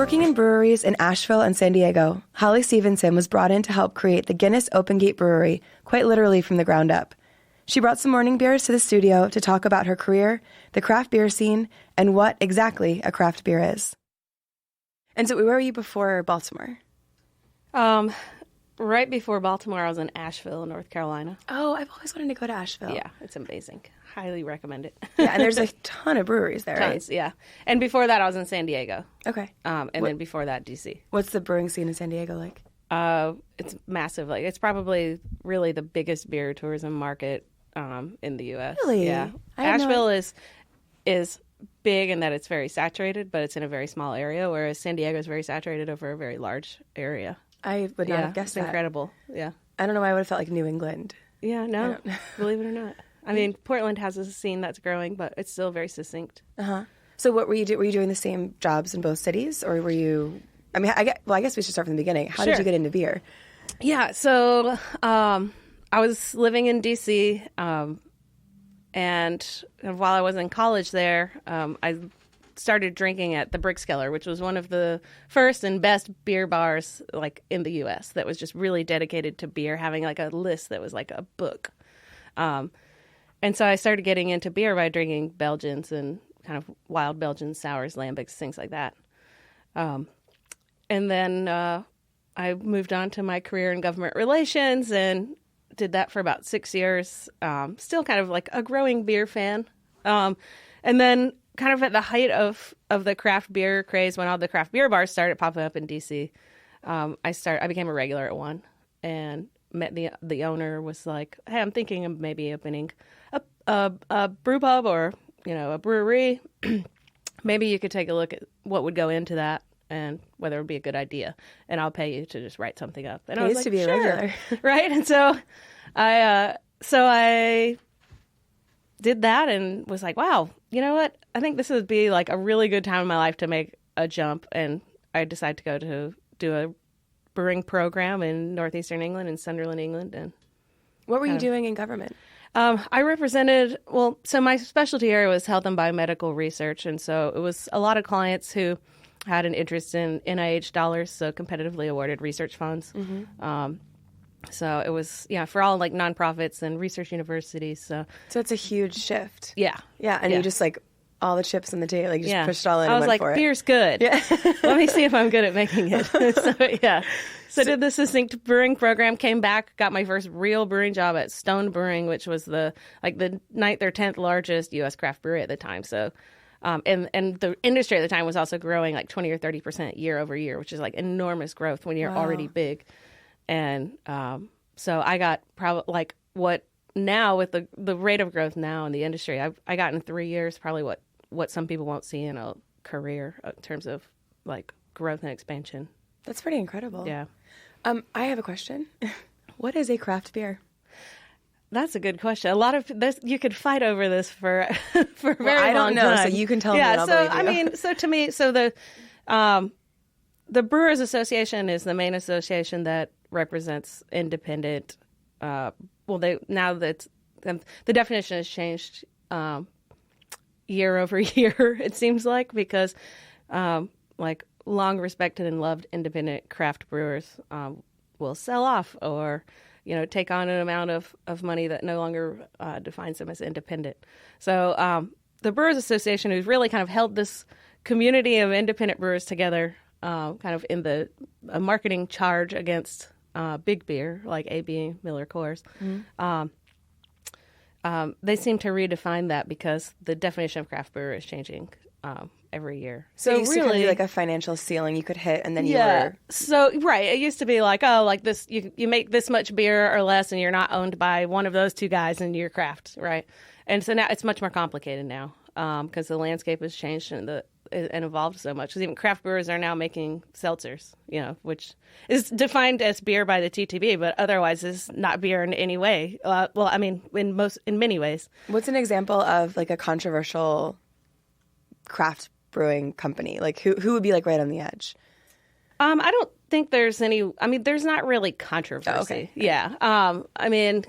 working in breweries in Asheville and San Diego, Hollie Stephenson was brought in to help create the Guinness Open Gate Brewery, quite literally from the ground up. She brought some morning beers to the studio to talk about her career, the craft beer scene, and what exactly a craft beer is. And so where were you before Baltimore? Right before Baltimore, I was in Asheville, North Carolina. Oh, I've always wanted to go to Asheville. Yeah, it's amazing. Highly recommend it. Yeah, and there's a ton of breweries there, right? Tons, yeah. And before that, I was in San Diego. Okay. Then before that, D.C. What's the brewing scene in San Diego like? It's massive. Like, it's probably really the biggest beer tourism market in the U.S. Really? Yeah. Asheville is big in that it's very saturated, but it's in a very small area, whereas San Diego is very saturated over a very large area. I would not have guessed it's that. Incredible. Yeah. I don't know why I would have felt like New England. Yeah, no, believe it or not. I mean, Portland has a scene that's growing, but it's still very succinct. Uh-huh. So what were you doing? Were you doing the same jobs in both cities, or were you? I mean, I guess we should start from the beginning. How did you get into beer? Yeah, so I was living in D.C., and while I was in college there, I started drinking at the Brickskeller, which was one of the first and best beer bars like in the U.S. that was just really dedicated to beer, having like a list that was like a book. And so I started getting into beer by drinking Belgians and kind of wild Belgian sours, lambics, things like that. And then I moved on to my career in government relations and did that for about 6 years. Still kind of like a growing beer fan. And then kind of at the height of the craft beer craze, when all the craft beer bars started popping up in D.C., I became a regular at one and met the owner. Was like, hey, I'm thinking of maybe opening a brew pub or a brewery. Maybe you could take a look at what would go into that and whether it would be a good idea, and I'll pay you to just write something up. And I was like, to be a sure. regular, right? And so I did that and was like, wow, you know what? I think this would be like a really good time in my life to make a jump. And I decided to go to do a brewing program in northeastern England and Sunderland, England. And what were you doing in government? I represented, so my specialty area was health and biomedical research. And so it was a lot of clients who had an interest in NIH dollars, so competitively awarded research funds. Mm-hmm. So it was, for all like nonprofits and research universities. So it's a huge shift. Yeah. Yeah. And you just like all the chips on the table, like just pushed it all in I and was went like, for it. beer's good. Yeah. Let me see if I'm good at making it. So did the succinct brewing program, came back, got my first real brewing job at Stone Brewing, which was the 9th or 10th largest U.S. craft brewery at the time. So, and the industry at the time was also growing like 20 or 30% year over year, which is like enormous growth when you're already big. And so I got probably like what now with the rate of growth now in the industry, I got in 3 years probably what some people won't see in a career in terms of like growth and expansion. That's pretty incredible. Yeah. I have a question. What is a craft beer? That's a good question. A lot of this, you could fight over this for a very long time. I don't know, so you can tell me. Yeah, so I mean, so to me, so the Brewers Association is the main association that represents independent. Now that the definition has changed year over year, it seems like, because like long respected and loved independent craft brewers will sell off or take on an amount of money that no longer defines them as independent. So the Brewers Association, who's really kind of held this community of independent brewers together, kind of in a marketing charge against big beer like AB, Miller Coors. Mm-hmm. They seem to redefine that because the definition of craft brewer is changing every year. So it used to be like a financial ceiling you could hit, and then you were... So, right. It used to be like, like this, you make this much beer or less, and you're not owned by one of those two guys in your craft, right? And so now it's much more complicated now because the landscape has changed and evolved so much. Because even craft brewers are now making seltzers, which is defined as beer by the TTB, but otherwise is not beer in any way. I mean, in many ways. What's an example of like a controversial craft brewing company? Like who would be like right on the edge? I don't think there's any. I mean, there's not really controversy. Oh, okay. Yeah. I mean,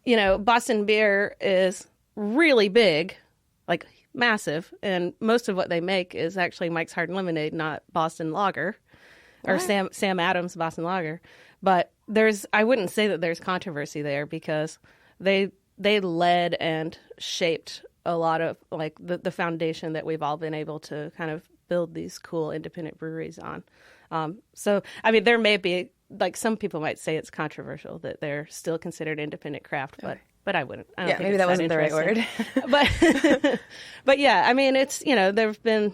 Boston Beer is really big, like massive, and most of what they make is actually Mike's Hard Lemonade, not Boston Lager, or Sam Adams Boston Lager. But I wouldn't say that there's controversy there, because they led and shaped a lot of like the foundation that we've all been able to kind of build these cool independent breweries on. So, I mean, there may be, like, some people might say it's controversial that they're still considered independent craft, but I wouldn't. I don't think maybe that wasn't the right word. But yeah, I mean, it's, you know, there've been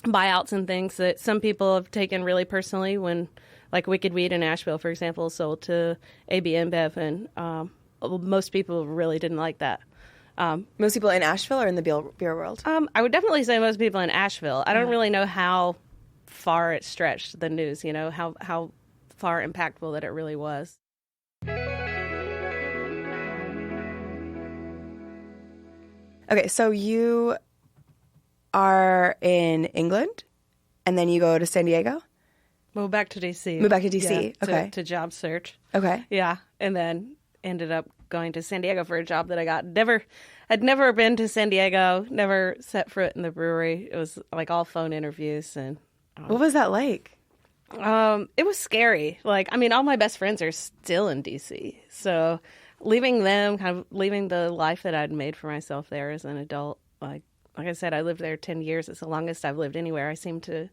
buyouts and things that some people have taken really personally when, like, Wicked Weed in Asheville, for example, sold to AB InBev, and most people really didn't like that. Most people in Asheville or in the beer world? I would definitely say most people in Asheville. I don't really know how far it stretched the news, you know, how far impactful that it really was. Okay, so you are in England, and then you go to San Diego? Move back to D.C. Move back to D.C., okay. To job search. Okay. Yeah, and then ended up going to San Diego for a job that I got. I'd never been to San Diego, never set foot in the brewery. It was like all phone interviews. And what was that like? It was scary. Like, I mean, all my best friends are still in D.C., so leaving them, kind of leaving the life that I'd made for myself there as an adult. Like I said, I lived there 10 years. It's the longest I've lived anywhere. I seem to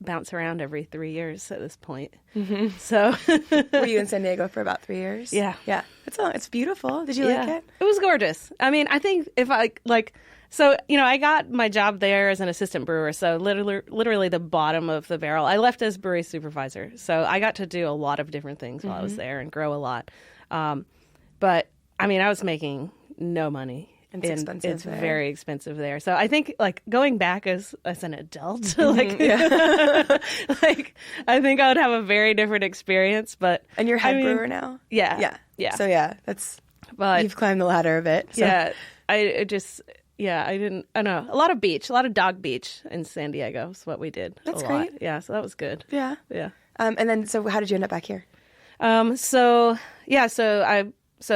bounce around every 3 years at this point. Mm-hmm. So, were you in San Diego for about 3 years? Yeah. Yeah. It's beautiful. Did you like it? It was gorgeous. I mean, I think if so, you know, I got my job there as an assistant brewer, so literally the bottom of the barrel. I left as brewery supervisor, so I got to do a lot of different things while I was there and grow a lot. But, I mean, I was making no money. It's expensive. It's very expensive there. So I think, like, going back as an adult, like, I think I would have a very different experience. But and you're head brewer now? Yeah. So you've climbed the ladder a bit. So. Yeah, I didn't. I don't know. A lot of dog beach in San Diego is what we did. That's a great. Lot. Yeah, so that was good. Yeah. Yeah. And then, so how did you end up back here? So I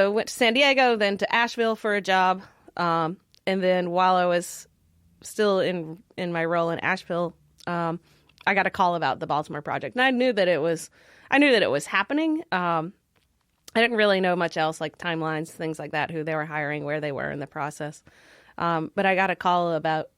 went to San Diego, then to Asheville for a job. And then while I was still in my role in Asheville, I got a call about the Baltimore project, and I knew that it was happening. I didn't really know much else, like timelines, things like that, who they were hiring, where they were in the process. But I got a call about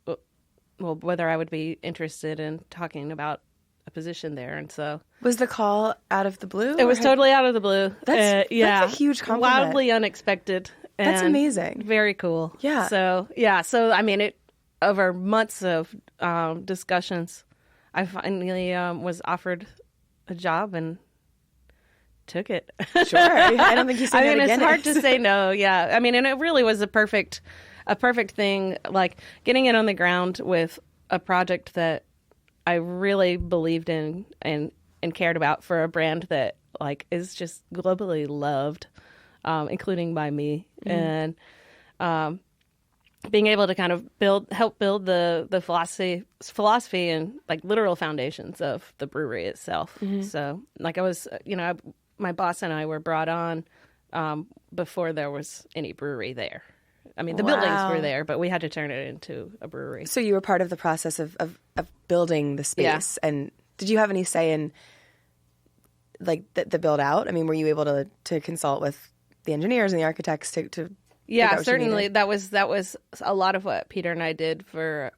whether I would be interested in talking about a position there, and so was the call out of the blue? It was totally out of the blue. That's a huge compliment. Wildly unexpected. That's amazing. Very cool. Yeah. So I mean, over months of discussions, I finally was offered a job and took it. Sure. I don't think you said that it's hard to say no. Yeah. I mean, and it really was a perfect thing, like getting it on the ground with a project that I really believed in and cared about, for a brand that, like, is just globally loved, including by me. Mm. And being able to kind of help build the philosophy and, like, literal foundations of the brewery itself. Mm-hmm. So, like, I was, my boss and I were brought on before there was any brewery there. I mean, the buildings were there, but we had to turn it into a brewery. So you were part of the process of building the space. Yeah. And did you have any say in, like, the build out? I mean, were you able to consult with the engineers and the architects to Yeah, certainly. That was a lot of what Peter and I did for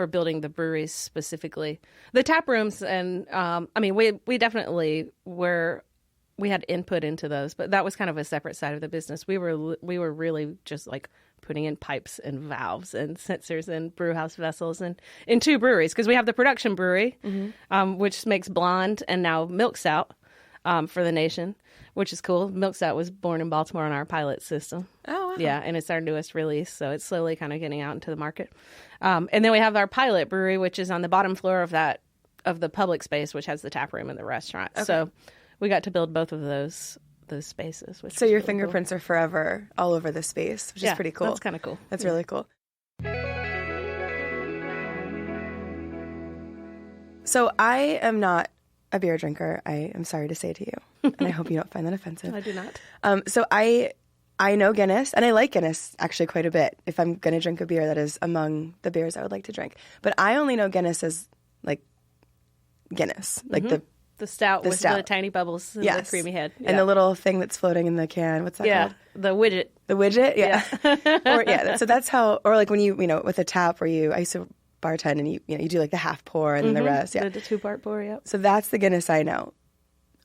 building the breweries specifically. The tap rooms, and I mean, we definitely we had input into those, but that was kind of a separate side of the business. We were really just, like, putting in pipes and valves and sensors and brew house vessels and in two breweries, because we have the production brewery, mm-hmm. Which makes blonde and now milk stout for the nation, which is cool. Milk stout was born in Baltimore on our pilot system. Oh, wow. Yeah, and it's our newest release, so it's slowly kind of getting out into the market. And then we have our pilot brewery, which is on the bottom floor of the public space, which has the tap room and the restaurant. Okay. So we got to build both of those spaces. So your fingerprints are forever all over the space, which is pretty cool. That's kind of cool. That's really cool. So I am not a beer drinker. I am sorry to say to you, and I hope you don't find that offensive. I do not. So I I know Guinness, and I like Guinness actually quite a bit. If I'm going to drink a beer, that is among the beers I would like to drink. But I only know Guinness as like Guinness, like the stout with the tiny bubbles and the creamy head. And the little thing that's floating in the can. What's that called? The widget. The widget? Yeah. So that's how, or like when you with a tap where I used to bartend and you do like the half pour and then the rest. Yeah. The 2-part pour, So that's the Guinness I know.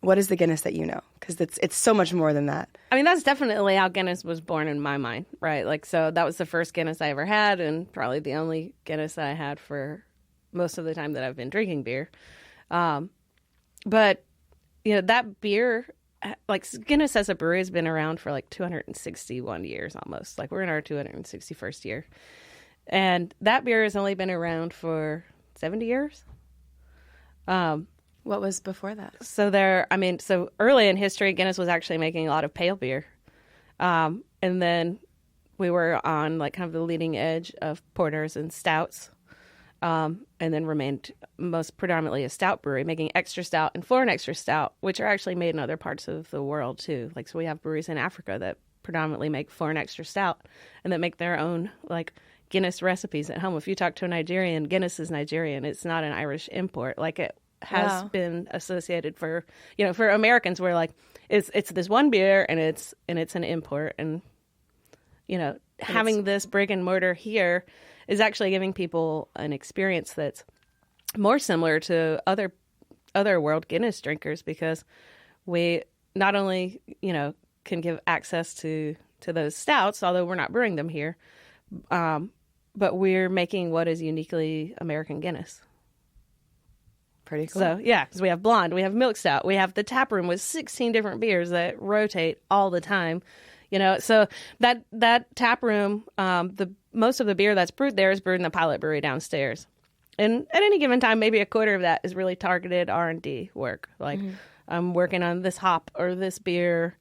What is the Guinness that you know? Because it's so much more than that. I mean, that's definitely how Guinness was born in my mind, right? Like, so that was the first Guinness I ever had and probably the only Guinness I had for most of the time that I've been drinking beer. But, that beer, like Guinness as a brewery has been around for like 261 years almost. Like we're in our 261st year. And that beer has only been around for 70 years. What was before that? So early in history, Guinness was actually making a lot of pale beer. And then we were on like kind of the leading edge of porters and stouts. And then remained most predominantly a stout brewery, making extra stout and foreign extra stout, which are actually made in other parts of the world too. Like, so we have breweries in Africa that predominantly make foreign extra stout and that make their own like Guinness recipes at home. If you talk to a Nigerian, Guinness is Nigerian. It's not an Irish import. Like it has been associated for Americans where like it's this one beer and it's an import and having this brick and mortar here is actually giving people an experience that's more similar to other world Guinness drinkers because we not only, can give access to those stouts, although we're not brewing them here, but we're making what is uniquely American Guinness. Pretty cool. So, yeah, because we have blonde, we have milk stout, we have the tap room with 16 different beers that rotate all the time. So that tap room, most of the beer that's brewed there is brewed in the pilot brewery downstairs. And at any given time, maybe a quarter of that is really targeted R&D work. Like I'm working on this hop or this beer.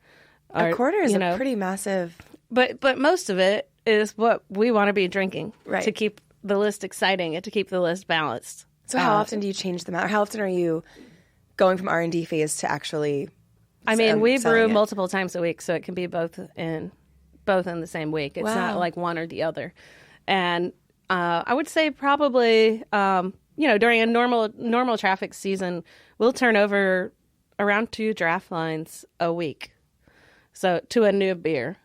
Or, a quarter is a pretty massive. But most of it is what we want to be drinking to keep the list exciting and to keep the list balanced. So how often do you change them out? Or how often are you going from R&D phase to actually? I mean, we brew multiple times a week, so it can be both in the same week. It's not like one or the other. And I would say probably, during a normal traffic season, we'll turn over around 2 draft lines a week. So to a new beer.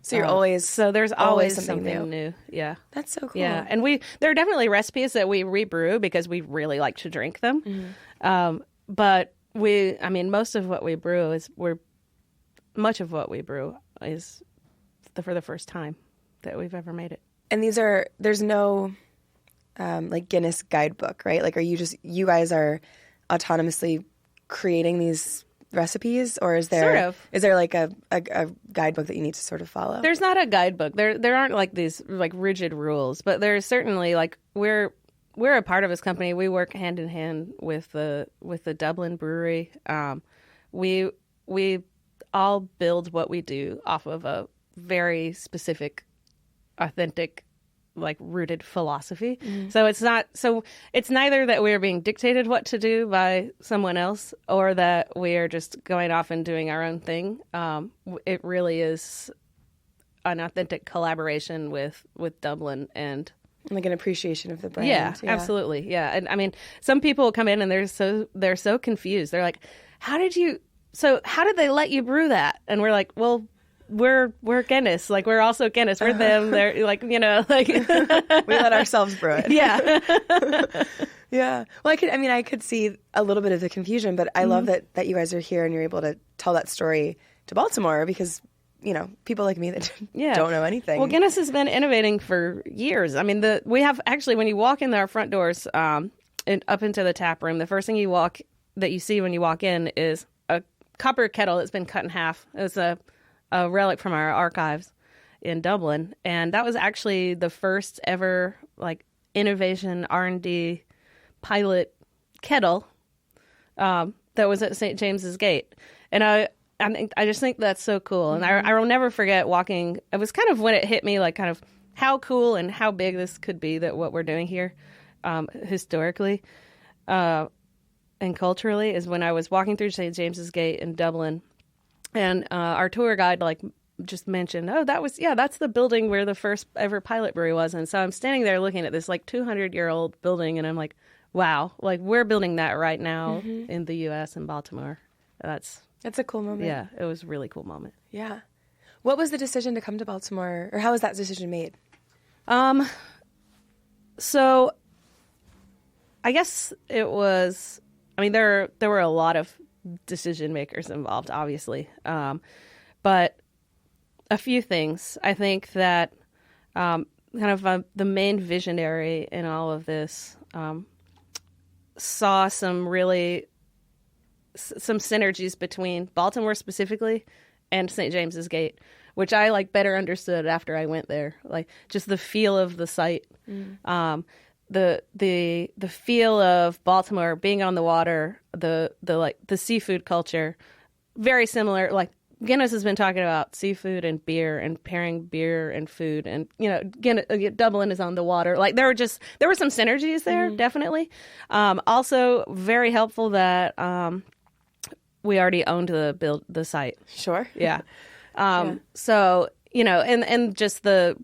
So you're always there's always something new. Yeah, that's so cool. Yeah, and there are definitely recipes that we rebrew because we really like to drink them. But most of what we brew much of what we brew is for the first time that we've ever made it. And there's no like Guinness guidebook, right? Like, you guys are autonomously creating these recipes, or is there like a guidebook that you need to sort of follow? There's not a guidebook. There aren't like these like rigid rules, but there's certainly like we're a part of this company. We work hand in hand with the Dublin brewery. We all build what we do off of a very specific, authentic, like rooted philosophy. So it's neither that we're being dictated what to do by someone else or that we're just going off and doing our own thing. It really is an authentic collaboration with Dublin and like an appreciation of the brand. Yeah, absolutely. Yeah. And I mean, some people come in and they're so confused. They're like, how did they let you brew that? And we're like, well, we're Guinness. Like, we're also Guinness. We're them. They're like, like we let ourselves brew it. Yeah. Yeah. Well, I could see a little bit of the confusion, but I love that you guys are here and you're able to tell that story to Baltimore because, people like me that don't know anything. Well, Guinness has been innovating for years. I mean, we have actually, when you walk in our front doors and up into the tap room, the first thing that you see when you walk in is a copper kettle that's been cut in half. It's a relic from our archives in Dublin. And that was actually the first ever like innovation R&D pilot kettle that was at St. James's Gate. And I just think that's so cool. And I will never forget walking. It was kind of when it hit me, like kind of how cool and how big this could be, that what we're doing here historically and culturally, is when I was walking through St. James's Gate in Dublin. And our tour guide just mentioned, oh, that's the building where the first ever pilot brewery was. And so I'm standing there looking at this like 200-year-old building, and I'm like, wow, like we're building that right now in the U.S. in Baltimore. That's a cool moment. Yeah, it was a really cool moment. Yeah. What was the decision to come to Baltimore, or how was that decision made? So I guess it was, I mean, there were a lot of decision makers involved, obviously. But a few things. I think that the main visionary in all of this saw some synergies between Baltimore specifically and St. James's Gate, which I like better understood after I went there. Like just the feel of the site, the feel of Baltimore being on the water, the seafood culture, very similar. Like Guinness has been talking about seafood and beer and pairing beer and food, and Dublin is on the water. Like there were some synergies there, definitely. Also, very helpful that we already owned the site. Sure. Yeah. So and just I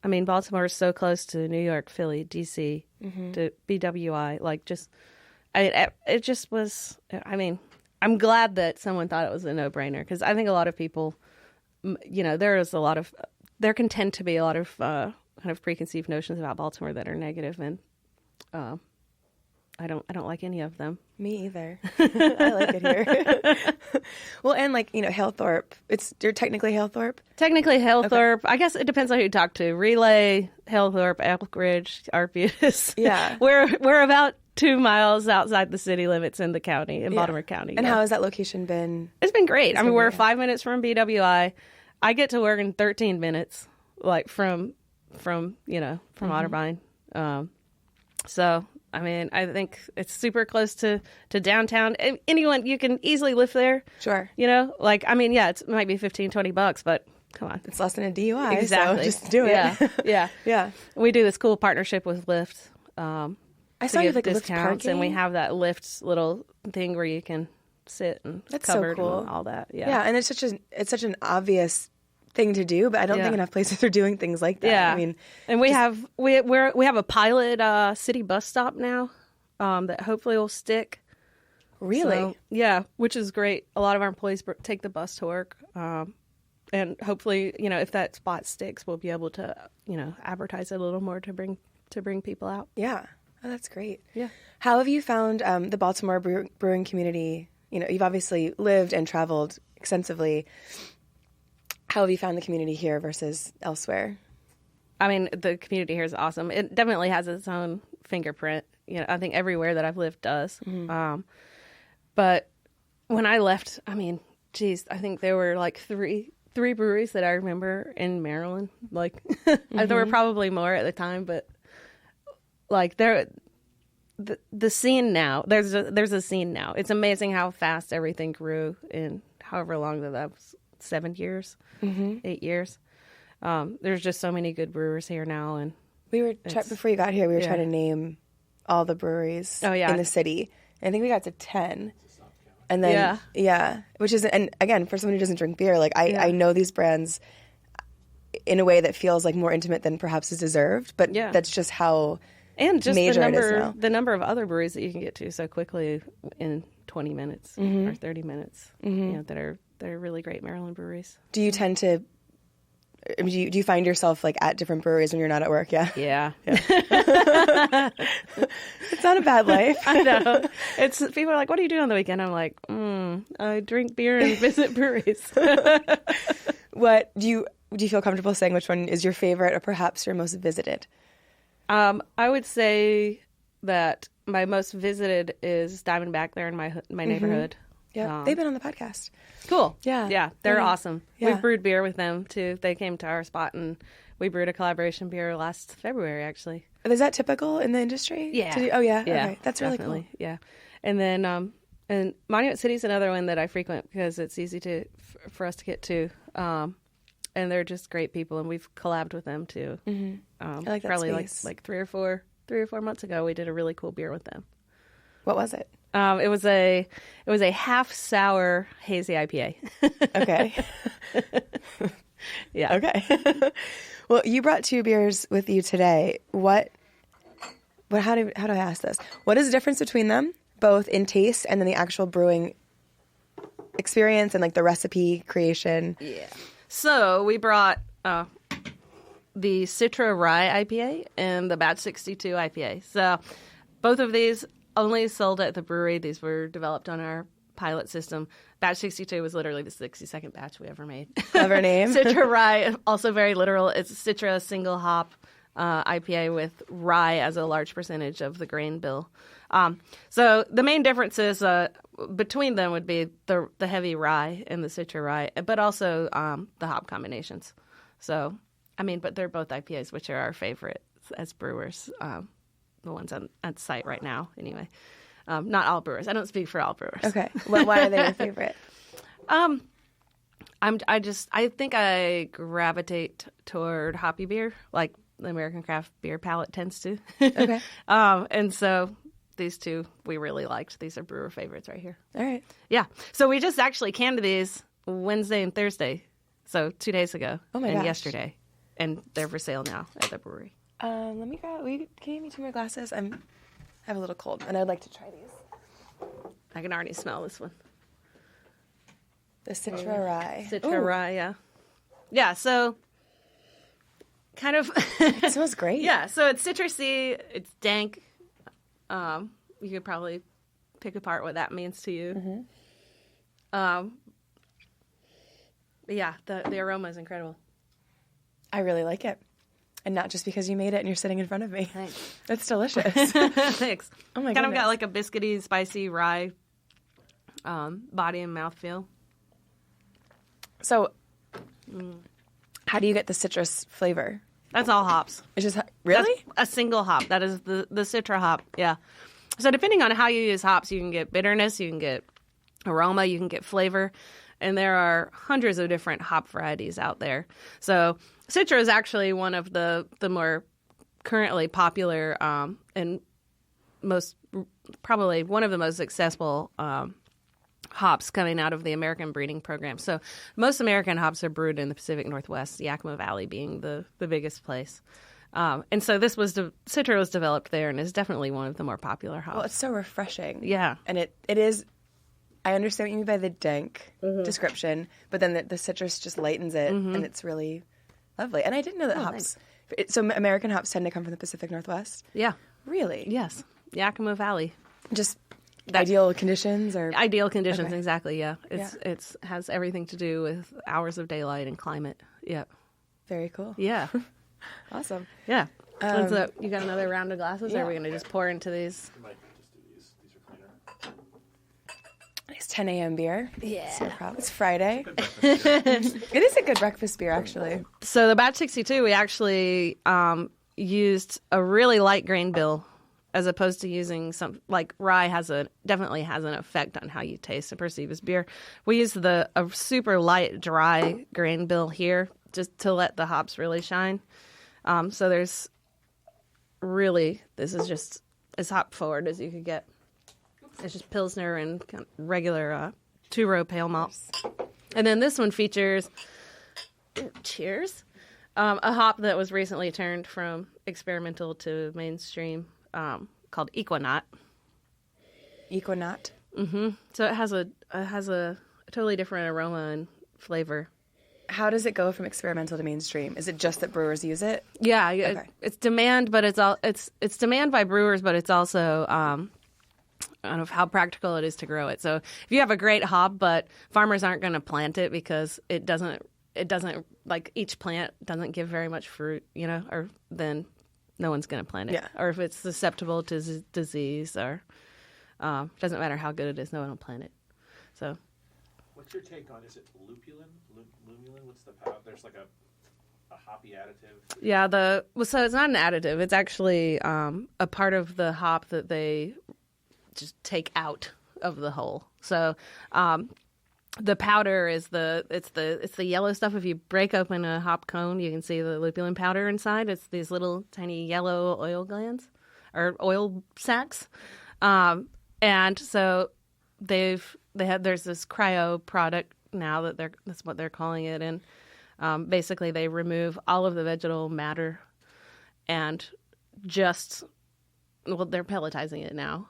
mean, Baltimore is so close to New York, Philly, DC, to BWI. Like it just was. I mean, I'm glad that someone thought it was a no-brainer, because I think a lot of people, there can tend to be a lot of kind of preconceived notions about Baltimore that are negative, and I don't like any of them. Me either. I like it here. Well, and Halethorpe. You're technically Halethorpe? Technically Halethorpe. Okay. I guess it depends on who you talk to. Relay, Halethorpe, Elkridge, Arbutus. Yeah. We're about 2 miles outside the city limits in the county, in Baltimore County. And how has that location been? It's been great. We're 5 minutes from BWI. I get to work in 13 minutes, like from Otterbein. So, I mean, I think it's super close to downtown. Anyone, you can easily live there. Sure. It might be $15-$20, but come on. It's less than a DUI. Exactly. So just do it. Yeah. Yeah. We do this cool partnership with Lyft. I saw you have discounts, Lyft parking, and we have that Lyft little thing where you can sit and that's covered so cool. and all that. Yeah. Yeah, and it's such an obvious thing to do, but I don't think enough places are doing things like that. Yeah. I mean, and we have a pilot city bus stop now that hopefully will stick. Really? So, yeah, which is great. A lot of our employees take the bus to work. And hopefully, if that spot sticks, we'll be able to, advertise it a little more to bring people out. Yeah. Oh, that's great. Yeah. How have you found the Baltimore brewing community? You've obviously lived and traveled extensively. How have you found the community here versus elsewhere? I mean, the community here is awesome. It definitely has its own fingerprint. I think everywhere that I've lived does. But when I left, I mean, geez, I think there were like three breweries that I remember in Maryland. Like, there were probably more at the time, but like the scene now. There's a scene now. It's amazing how fast everything grew in however long that was. 7 years, 8 years. There's just so many good brewers here now, and we were before you got here. We were trying to name all the breweries in the city. And I think we got to 10, and then which is, and again, for someone who doesn't drink beer, like I know these brands in a way that feels like more intimate than perhaps is deserved, but that's just how major it is now. The number of other breweries that you can get to so quickly in 20 minutes or 30 minutes, that are really great Maryland breweries. Do you tend to? Do you find yourself like at different breweries when you're not at work? Yeah. It's not a bad life. I know. People are like, "What do you do on the weekend?" I'm like, I drink beer and visit breweries. What do you feel comfortable saying? Which one is your favorite, or perhaps your most visited? I would say that my most visited is Diamondback there in my neighborhood. Yeah, they've been on the podcast. Cool. Yeah. They're awesome. Yeah. We've brewed beer with them, too. They came to our spot, and we brewed a collaboration beer last February, actually. Is that typical in the industry? Yeah. Yeah. Okay. That's definitely. Really cool. Yeah. And then and Monument City is another one that I frequent because it's easy for us to get to. And they're just great people, and we've collabed with them, too. I like that probably space. like 3 or 4 months ago, we did a really cool beer with them. What was it? It was a half sour hazy IPA. Okay. Yeah. Okay. Well, you brought 2 beers with you today. How do I ask this? What is the difference between them, both in taste and then the actual brewing experience and like the recipe creation? Yeah. So we brought the Citra Rye IPA and the Batch 62 IPA. So both of these only sold at the brewery. These were developed on our pilot system. Batch 62 was literally the 62nd batch we ever made. Clever name. Citra Rye, also very literal. It's Citra single hop IPA with rye as a large percentage of the grain bill. So the main differences between them would be the heavy rye and the Citra Rye, but also the hop combinations. So, but they're both IPAs, which are our favorites as brewers, the ones on site right now, anyway. Not all brewers. I don't speak for all brewers. Okay. Why are they your favorite? I think I gravitate toward hoppy beer, like the American craft beer palate tends to. Okay. And so these 2 we really liked. These are brewer favorites right here. All right. Yeah. So we just actually canned these Wednesday and Thursday. So 2 days ago. Oh my and gosh. yesterday. And they're for sale now at the brewery. Let me grab. Can you give me 2 more glasses? I have a little cold, and I'd like to try these. I can already smell this one. The Citra Rye. Citra Rye, yeah. Yeah, so kind of... It smells great. Yeah, so it's citrusy, it's dank. You could probably pick apart what that means to you. Mm-hmm. Yeah, the aroma is incredible. I really like it. And not just because you made it and you're sitting in front of me. Thanks. It's delicious. Thanks. Oh my kind goodness. of got like a biscuity, spicy rye body and mouthfeel. So, how do you get the citrus flavor? That's all hops. It's just really That's a single hop. That is the Citra hop. Yeah. So depending on how you use hops, you can get bitterness, you can get aroma, you can get flavor, and there are hundreds of different hop varieties out there. So Citra is actually one of the more currently popular and probably one of the most successful hops coming out of the American breeding program. So most American hops are brewed in the Pacific Northwest, Yakima Valley being the biggest place. And so Citra was developed there and is definitely one of the more popular hops. well, it's so refreshing. Yeah. And it is. I understand what you mean by the dank description, but then the citrus just lightens it, and it's really lovely. And I didn't know that hops. So American hops tend to come from the Pacific Northwest. Yeah. Really? Yes. Yakima Valley. Just ideal conditions, or Ideal conditions, Okay. exactly, yeah. It's has everything to do with hours of daylight and climate. Yeah. very cool. Yeah. Awesome. Yeah. So you got another round of glasses, or are we Yeah. going to just pour into these? You might just do these. These are cleaner. Nice 10 a.m. beer. Yeah. It's no problem. It's Friday. It is a good breakfast beer, actually. So the Batch 62, we actually used a really light grain bill as opposed to using some, like rye definitely has an effect on how you taste and perceive as beer. We used a super light, dry grain bill here just to let the hops really shine. So this is just as hop forward as you could get. It's just Pilsner and kind of regular 2-row pale malt. And then this one features, cheers, a hop that was recently turned from experimental to mainstream called Equinaut. Equinaut. Mm-hmm. So it has a totally different aroma and flavor. How does it go from experimental to mainstream? Is it just that brewers use it? Yeah, Okay. it's demand, but it's demand by brewers, but it's also kind of how practical it is to grow it. So if you have a great hop, but farmers aren't going to plant it because it doesn't like each plant doesn't give very much fruit, or then no one's going to plant it. Yeah. Or if it's susceptible to disease, or doesn't matter how good it is, no one will plant it. So. What's your take on, is it lupulin? Lumulin? What's the power? There's like a hoppy additive. Yeah, so it's not an additive. It's actually a part of the hop that they just take out of the whole. So the powder is the yellow stuff. If you break open a hop cone, you can see the lupulin powder inside. It's these little tiny yellow oil glands or oil sacs. And And so there's this cryo product now that's what they're calling it, and basically they remove all of the vegetal matter and they're pelletizing it now,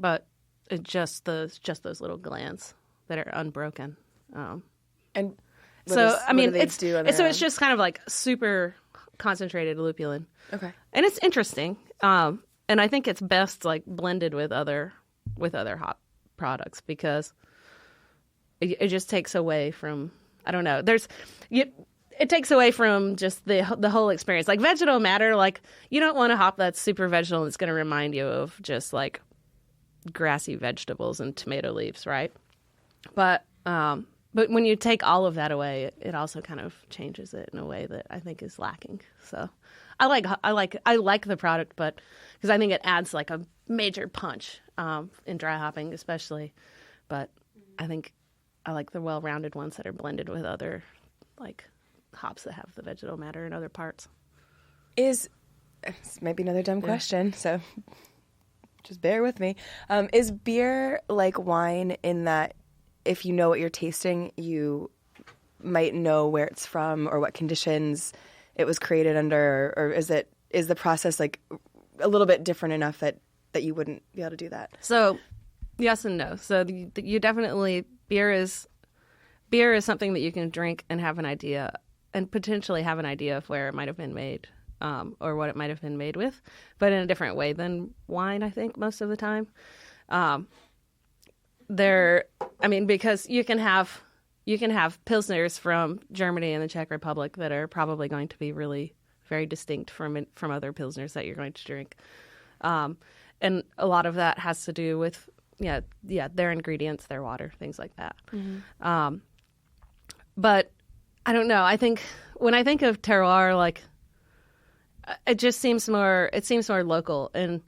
but it's just those little glands that are unbroken. And it's just kind of like super concentrated lupulin. Okay. And it's interesting. And I think it's best like blended with other hop products because it just takes away from, I don't know. It takes away from just the whole experience. Like vegetal matter, like you don't want a hop that's super vegetal and it's going to remind you of just like grassy vegetables and tomato leaves, right? But when you take all of that away, it also kind of changes it in a way that I think is lacking. So I like the product, but because I think it adds like a major punch in dry hopping, especially. But I think I like the well-rounded ones that are blended with other like hops that have the vegetal matter in other parts. This might be another dumb question, so just bear with me. Is beer like wine in that if you know what you're tasting, you might know where it's from or what conditions it was created under, or is the process like a little bit different enough that you wouldn't be able to do that? So yes and no. So you definitely, beer is something that you can drink and have an idea, and potentially have an idea of where it might have been made, or what it might have been made with, but in a different way than wine, I think, most of the time. Because you can have Pilsners from Germany and the Czech Republic that are probably going to be really very distinct from other Pilsners that you're going to drink. And a lot of that has to do with, their ingredients, their water, things like that. Mm-hmm. But I don't know. I think when I think of terroir, like it just seems more local. And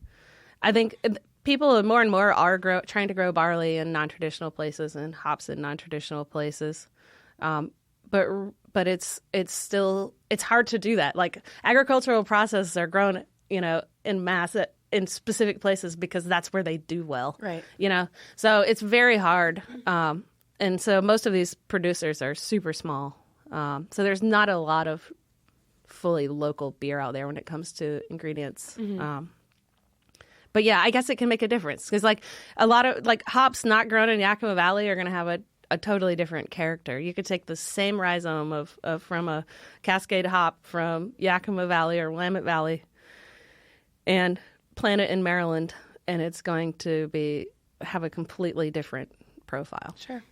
I think people more and more are trying to grow barley in non-traditional places and hops in non-traditional places. But it's hard to do that. Like agricultural processes are grown, in mass in specific places because that's where they do well. Right. So it's very hard. And so most of these producers are super small. So there's not a lot of fully local beer out there when it comes to ingredients. Mm-hmm. But yeah, I guess it can make a difference because like a lot of like hops not grown in Yakima Valley are going to have a totally different character. You could take the same rhizome of from a Cascade hop from Yakima Valley or Willamette Valley and plant it in Maryland, and it's going to have a completely different profile. Sure.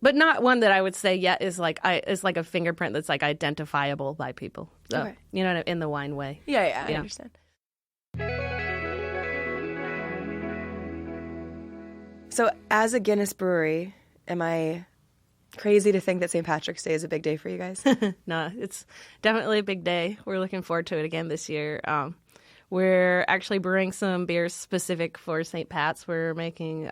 But not one that I would say yet is like a fingerprint that's like identifiable by people. So, okay. In the wine way. Yeah, I understand. So as a Guinness brewery, am I crazy to think that St. Patrick's Day is a big day for you guys? No, it's definitely a big day. We're looking forward to it again this year. We're actually brewing some beers specific for St. Pat's. We're making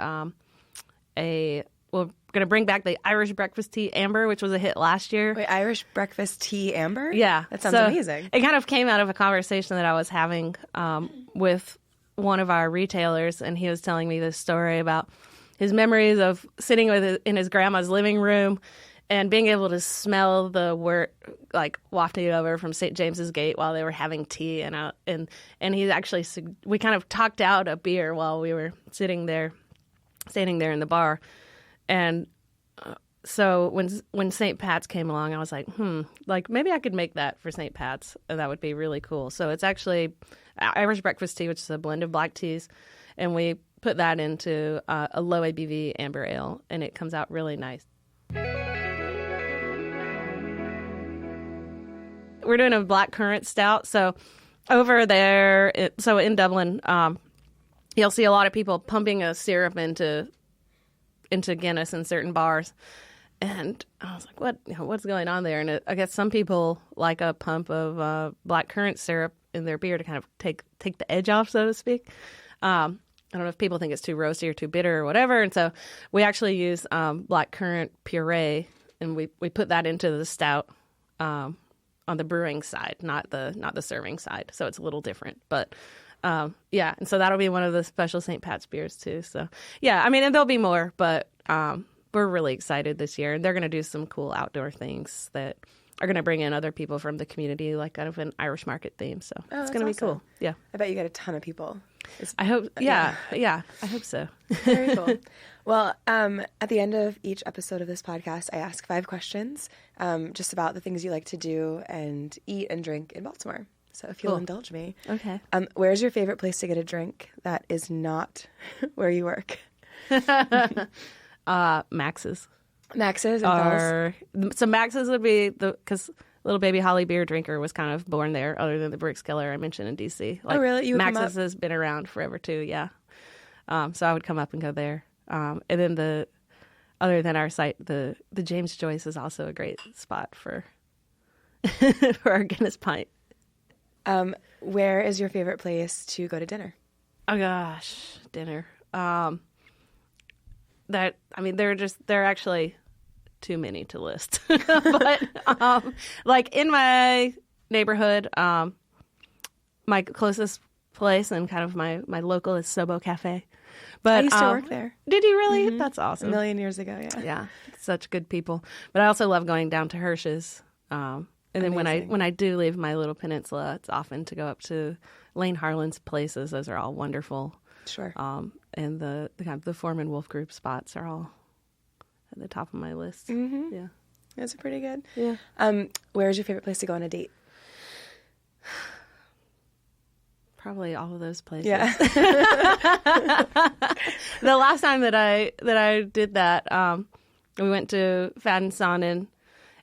we're going to bring back the Irish Breakfast Tea Amber, which was a hit last year. Wait, Irish Breakfast Tea Amber? Yeah. That sounds amazing. It kind of came out of a conversation that I was having with one of our retailers, and he was telling me this story about his memories of sitting in his grandma's living room and being able to smell the wort like wafting over from St. James's Gate while they were having tea, and he actually, we kind of talked out a beer while we were standing there in the bar. And so when St. Pat's came along, I was like, like maybe I could make that for St. Pat's, and that would be really cool. So it's actually Irish breakfast tea, which is a blend of black teas, and we put that into a low ABV amber ale, and it comes out really nice. We're doing a Blackcurrant Stout. So over there, in Dublin, you'll see a lot of people pumping a syrup into Guinness in certain bars. And I was like, what's going on there? And I guess some people like a pump of blackcurrant syrup in their beer to kind of take the edge off, so to speak. I don't know if people think it's too roasty or too bitter or whatever. And so we actually use blackcurrant puree, and we put that into the stout on the brewing side, not the serving side. So it's a little different. But Yeah, and so that'll be one of the special St. Pat's beers too. So yeah, I mean, and there'll be more, but we're really excited this year, and they're going to do some cool outdoor things that are going to bring in other people from the community, like kind of an Irish market theme. So it's going to be cool. Yeah, I bet you get a ton of people. I hope. Yeah, I hope so. Very cool. Well, at the end of each episode of this podcast, I ask 5 questions just about the things you like to do and eat and drink in Baltimore. So if you'll indulge me. Okay. Where's your favorite place to get a drink that is not where you work? Max's. Max's and So Max's would be because little baby Hollie beer drinker was kind of born there, other than the Bricks Killer I mentioned in DC. Like, oh, really? Max's has been around forever too. Yeah. So I would come up and go there. And then other than our site, the James Joyce is also a great spot for for our Guinness pint. Where is your favorite place to go to dinner? Oh gosh, dinner. There are actually too many to list. But like in my neighborhood, my closest place and kind of my local is Sobo Cafe. But I used to work there. Did you really? Mm-hmm. That's awesome. A million years ago, yeah. Yeah, such good people. But I also love going down to Hirsch's. And then when I do leave my little peninsula, it's often to go up to Lane Harlan's places. Those are all wonderful. Sure. And the kind of the Foreman Wolf Group spots are all at the top of my list. Mm-hmm. Yeah, those are pretty good. Yeah. Where's your favorite place to go on a date? Probably all of those places. Yeah. The last time that I did that, we went to Fadden Sonnen,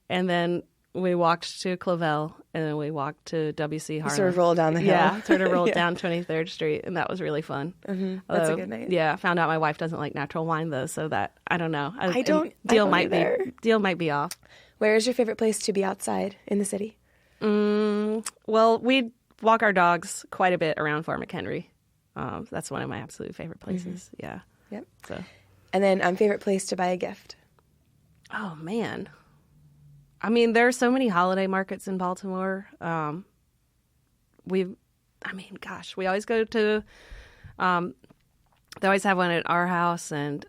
and then we walked to Clovell, and then we walked to W.C. Harlan. Sort of rolled down the hill. Yeah, sort of rolled down 23rd Street, and that was really fun. Mm-hmm. That's a good night. Yeah, I found out my wife doesn't like natural wine, though, so that, I don't know. Deal might be off. Where is your favorite place to be outside in the city? Well, we walk our dogs quite a bit around Fort McHenry. That's one of my absolute favorite places. Mm-hmm. Yeah. Yep. So. And then favorite place to buy a gift? Oh, man. I mean, there are so many holiday markets in Baltimore. We always go to, they always have one at our house, and,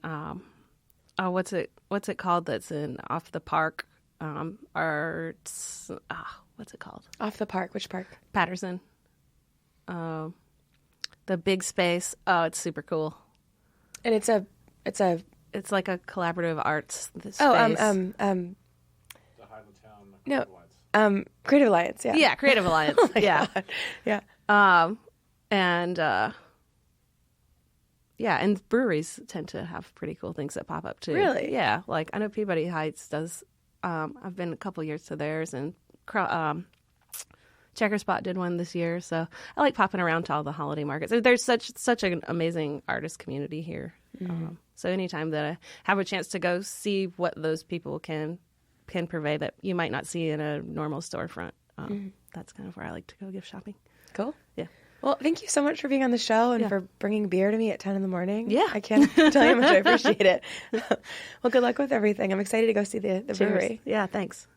what's it called that's off the park? What's it called? Off the park? Which park? Patterson. The big space. Oh, it's super cool. And it's like a collaborative arts space. No, Creative Alliance, yeah. Yeah, Creative Alliance, yeah. God. Yeah. And breweries tend to have pretty cool things that pop up, too. Really? Yeah, like, I know Peabody Heights does, I've been a couple years to theirs, and Checker Spot did one this year, so I like popping around to all the holiday markets. There's such an amazing artist community here. Mm-hmm. So anytime that I have a chance to go see what those people can purvey that you might not see in a normal storefront. That's kind of where I like to go gift shopping. Cool. Yeah. Well, thank you so much for being on the show and for bringing beer to me at 10 in the morning. Yeah. I can't tell you how much I appreciate it. Well, good luck with everything. I'm excited to go see the brewery. Yeah, thanks.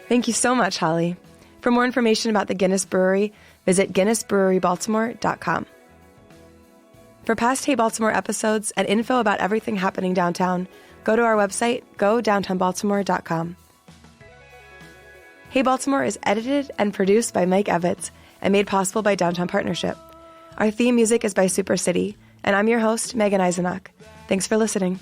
Thank you so much, Hollie. For more information about the Guinness Brewery, visit GuinnessBreweryBaltimore.com. For past Hey Baltimore episodes and info about everything happening downtown, go to our website, godowntownbaltimore.com. Hey Baltimore is edited and produced by Mike Evitz and made possible by Downtown Partnership. Our theme music is by Super City, and I'm your host, Megan Eisenach. Thanks for listening.